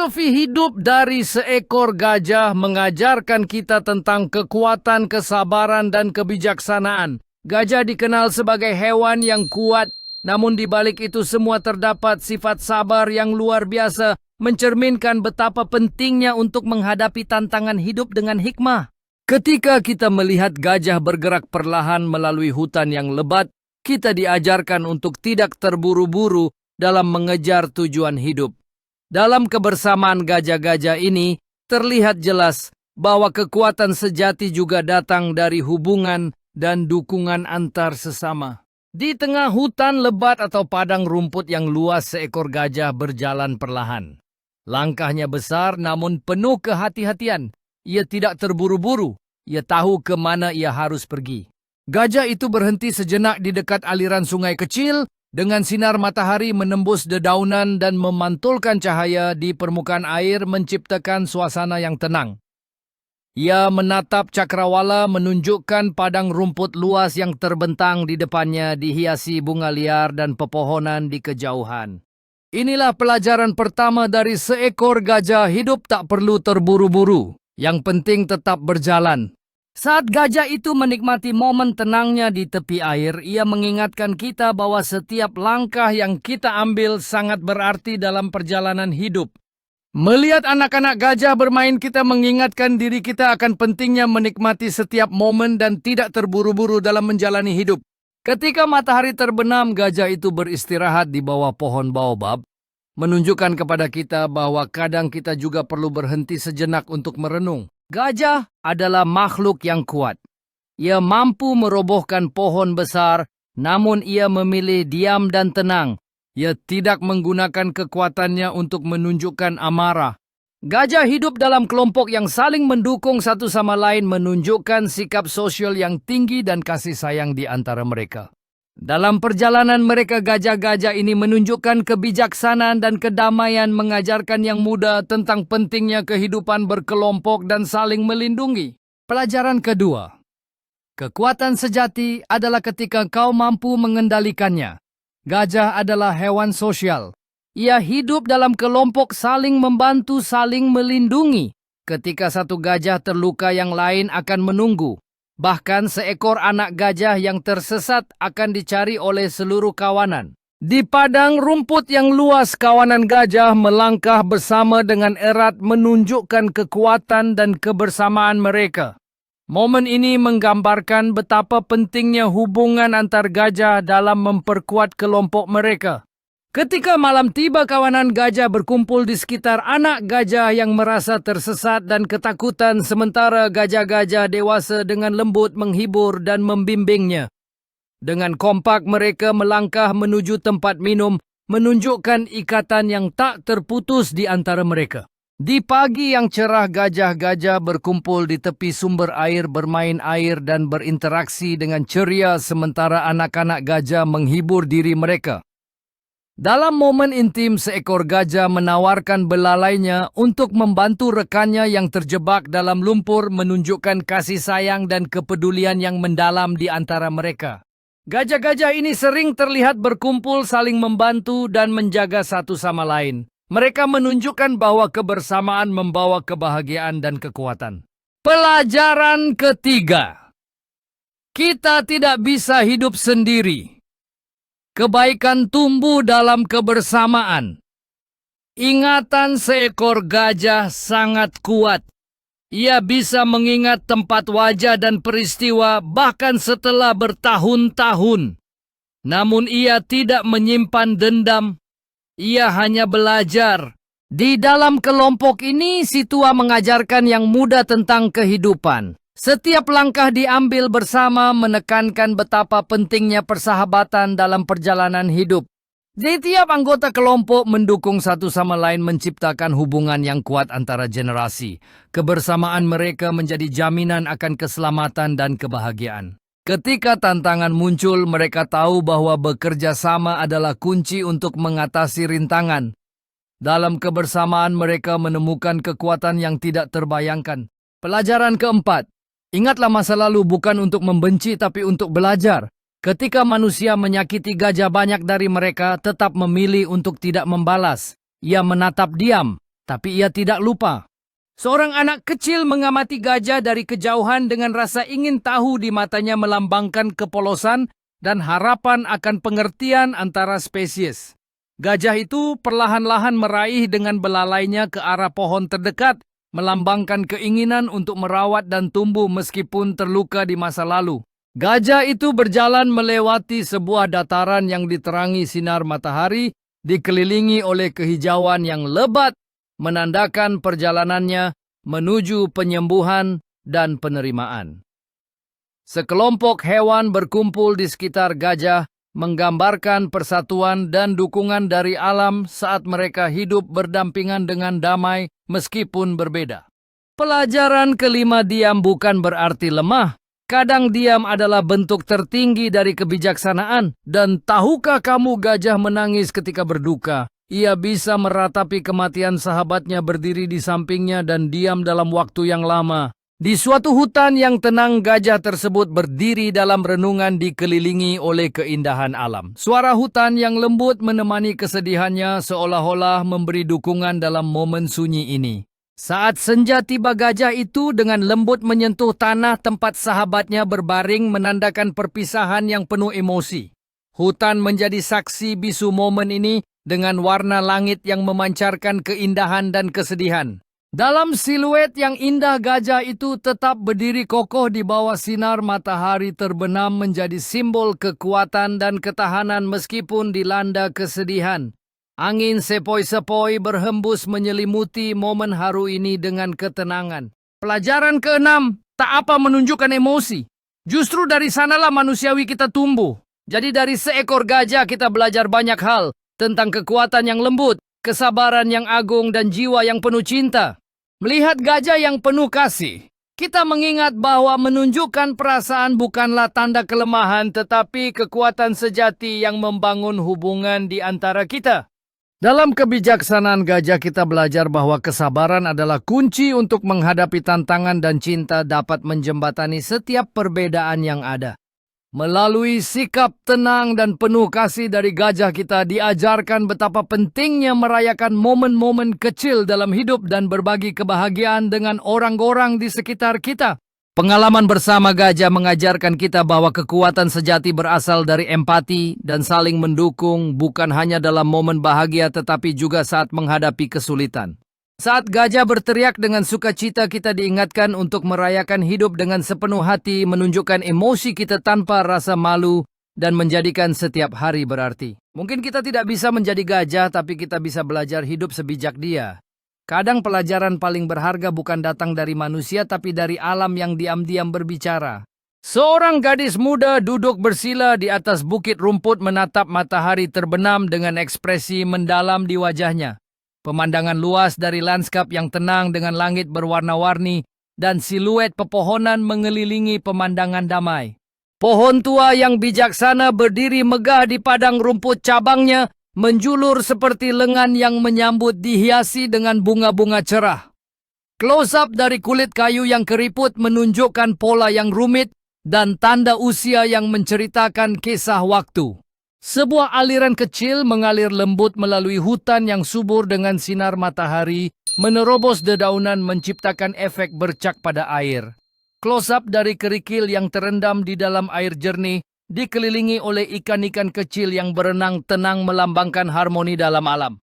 Filosofi hidup dari seekor gajah mengajarkan kita tentang kekuatan, kesabaran, dan kebijaksanaan. Gajah dikenal sebagai hewan yang kuat, namun di balik itu semua terdapat sifat sabar yang luar biasa, mencerminkan betapa pentingnya untuk menghadapi tantangan hidup dengan hikmah. Ketika kita melihat gajah bergerak perlahan melalui hutan yang lebat, kita diajarkan untuk tidak terburu-buru dalam mengejar tujuan hidup. Dalam kebersamaan gajah-gajah ini, terlihat jelas bahwa kekuatan sejati juga datang dari hubungan dan dukungan antar sesama. Di tengah hutan lebat atau padang rumput yang luas, seekor gajah berjalan perlahan. Langkahnya besar namun penuh kehati-hatian. Ia tidak terburu-buru. Ia tahu ke mana ia harus pergi. Gajah itu berhenti sejenak di dekat aliran sungai kecil, dengan sinar matahari menembus dedaunan dan memantulkan cahaya di permukaan air menciptakan suasana yang tenang. Ia menatap cakrawala menunjukkan padang rumput luas yang terbentang di depannya dihiasi bunga liar dan pepohonan di kejauhan. Inilah pelajaran pertama dari seekor gajah, hidup tak perlu terburu-buru. Yang penting tetap berjalan. Saat gajah itu menikmati momen tenangnya di tepi air, ia mengingatkan kita bahwa setiap langkah yang kita ambil sangat berarti dalam perjalanan hidup. Melihat anak-anak gajah bermain, kita mengingatkan diri kita akan pentingnya menikmati setiap momen dan tidak terburu-buru dalam menjalani hidup. Ketika matahari terbenam, gajah itu beristirahat di bawah pohon baobab, menunjukkan kepada kita bahwa kadang kita juga perlu berhenti sejenak untuk merenung. Gajah adalah makhluk yang kuat. Ia mampu merobohkan pohon besar, namun ia memilih diam dan tenang. Ia tidak menggunakan kekuatannya untuk menunjukkan amarah. Gajah hidup dalam kelompok yang saling mendukung satu sama lain, menunjukkan sikap sosial yang tinggi dan kasih sayang di antara mereka. Dalam perjalanan mereka, gajah-gajah ini menunjukkan kebijaksanaan dan kedamaian, mengajarkan yang muda tentang pentingnya kehidupan berkelompok dan saling melindungi. Pelajaran kedua, kekuatan sejati adalah ketika kau mampu mengendalikannya. Gajah adalah hewan sosial. Ia hidup dalam kelompok, saling membantu, saling melindungi. Ketika satu gajah terluka, yang lain akan menunggu. Bahkan seekor anak gajah yang tersesat akan dicari oleh seluruh kawanan. Di padang rumput yang luas, kawanan gajah melangkah bersama dengan erat, menunjukkan kekuatan dan kebersamaan mereka. Momen ini menggambarkan betapa pentingnya hubungan antar gajah dalam memperkuat kelompok mereka. Ketika malam tiba, kawanan gajah berkumpul di sekitar anak gajah yang merasa tersesat dan ketakutan, sementara gajah-gajah dewasa dengan lembut menghibur dan membimbingnya. Dengan kompak mereka melangkah menuju tempat minum, menunjukkan ikatan yang tak terputus di antara mereka. Di pagi yang cerah, gajah-gajah berkumpul di tepi sumber air, bermain air dan berinteraksi dengan ceria, sementara anak-anak gajah menghibur diri mereka. Dalam momen intim, seekor gajah menawarkan belalainya untuk membantu rekannya yang terjebak dalam lumpur, menunjukkan kasih sayang dan kepedulian yang mendalam di antara mereka. Gajah-gajah ini sering terlihat berkumpul, saling membantu dan menjaga satu sama lain. Mereka menunjukkan bahwa kebersamaan membawa kebahagiaan dan kekuatan. Pelajaran ketiga, kita tidak bisa hidup sendiri. Kebaikan tumbuh dalam kebersamaan. Ingatan seekor gajah sangat kuat. Ia bisa mengingat tempat, wajah, dan peristiwa bahkan setelah bertahun-tahun. Namun ia tidak menyimpan dendam. Ia hanya belajar. Di dalam kelompok ini, si tua mengajarkan yang muda tentang kehidupan. Setiap langkah diambil bersama, menekankan betapa pentingnya persahabatan dalam perjalanan hidup. Setiap anggota kelompok mendukung satu sama lain, menciptakan hubungan yang kuat antara generasi. Kebersamaan mereka menjadi jaminan akan keselamatan dan kebahagiaan. Ketika tantangan muncul, mereka tahu bahwa bekerja sama adalah kunci untuk mengatasi rintangan. Dalam kebersamaan mereka menemukan kekuatan yang tidak terbayangkan. Pelajaran keempat, ingatlah masa lalu bukan untuk membenci tapi untuk belajar. Ketika manusia menyakiti gajah, banyak dari mereka tetap memilih untuk tidak membalas. Ia menatap diam, Tapi ia tidak lupa. Seorang anak kecil mengamati gajah dari kejauhan dengan rasa ingin tahu di matanya melambangkan kepolosan dan harapan akan pengertian antara spesies. Gajah itu perlahan-lahan meraih dengan belalainya ke arah pohon terdekat, melambangkan keinginan untuk merawat dan tumbuh meskipun terluka di masa lalu. Gajah itu berjalan melewati sebuah dataran yang diterangi sinar matahari, dikelilingi oleh kehijauan yang lebat, menandakan perjalanannya menuju penyembuhan dan penerimaan. Sekelompok hewan berkumpul di sekitar gajah, menggambarkan persatuan dan dukungan dari alam saat mereka hidup berdampingan dengan damai meskipun berbeda. Pelajaran kelima, diam bukan berarti lemah. Kadang diam adalah bentuk tertinggi dari kebijaksanaan. Dan tahukah kamu gajah menangis ketika berduka? Ia bisa meratapi kematian sahabatnya berdiri di sampingnya dan diam dalam waktu yang lama. Di suatu hutan yang tenang, gajah tersebut berdiri dalam renungan dikelilingi oleh keindahan alam. Suara hutan yang lembut menemani kesedihannya seolah-olah memberi dukungan dalam momen sunyi ini. Saat senja tiba, gajah itu dengan lembut menyentuh tanah tempat sahabatnya berbaring, menandakan perpisahan yang penuh emosi. Hutan menjadi saksi bisu momen ini dengan warna langit yang memancarkan keindahan dan kesedihan. Dalam siluet yang indah, gajah itu tetap berdiri kokoh di bawah sinar matahari terbenam, menjadi simbol kekuatan dan ketahanan meskipun dilanda kesedihan. Angin sepoi-sepoi berhembus menyelimuti momen haru ini dengan ketenangan. Pelajaran keenam, tak apa menunjukkan emosi. Justru dari sanalah manusiawi kita tumbuh. Jadi dari seekor gajah kita belajar banyak hal tentang kekuatan yang lembut, kesabaran yang agung, dan jiwa yang penuh cinta. Melihat gajah yang penuh kasih, kita mengingat bahwa menunjukkan perasaan bukanlah tanda kelemahan, tetapi kekuatan sejati yang membangun hubungan di antara kita. Dalam kebijaksanaan gajah, kita belajar bahwa kesabaran adalah kunci untuk menghadapi tantangan dan cinta dapat menjembatani setiap perbedaan yang ada. Melalui sikap tenang dan penuh kasih dari gajah, kita diajarkan betapa pentingnya merayakan momen-momen kecil dalam hidup dan berbagi kebahagiaan dengan orang-orang di sekitar kita. Pengalaman bersama gajah mengajarkan kita bahwa kekuatan sejati berasal dari empati dan saling mendukung, bukan hanya dalam momen bahagia tetapi juga saat menghadapi kesulitan. Saat gajah berteriak dengan sukacita, kita diingatkan untuk merayakan hidup dengan sepenuh hati, menunjukkan emosi kita tanpa rasa malu, dan menjadikan setiap hari berarti. Mungkin kita tidak bisa menjadi gajah, tapi kita bisa belajar hidup sebijak dia. Kadang pelajaran paling berharga bukan datang dari manusia, tapi dari alam yang diam-diam berbicara. Seorang gadis muda duduk bersila di atas bukit rumput, menatap matahari terbenam dengan ekspresi mendalam di wajahnya. Pemandangan luas dari lanskap yang tenang dengan langit berwarna-warni dan siluet pepohonan mengelilingi pemandangan damai. Pohon tua yang bijaksana berdiri megah di padang rumput, cabangnya menjulur seperti lengan yang menyambut, dihiasi dengan bunga-bunga cerah. Close-up dari kulit kayu yang keriput menunjukkan pola yang rumit dan tanda usia yang menceritakan kisah waktu. Sebuah aliran kecil mengalir lembut melalui hutan yang subur dengan sinar matahari, menerobos dedaunan menciptakan efek bercak pada air. Close-up dari kerikil yang terendam di dalam air jernih, dikelilingi oleh ikan-ikan kecil yang berenang tenang melambangkan harmoni dalam alam.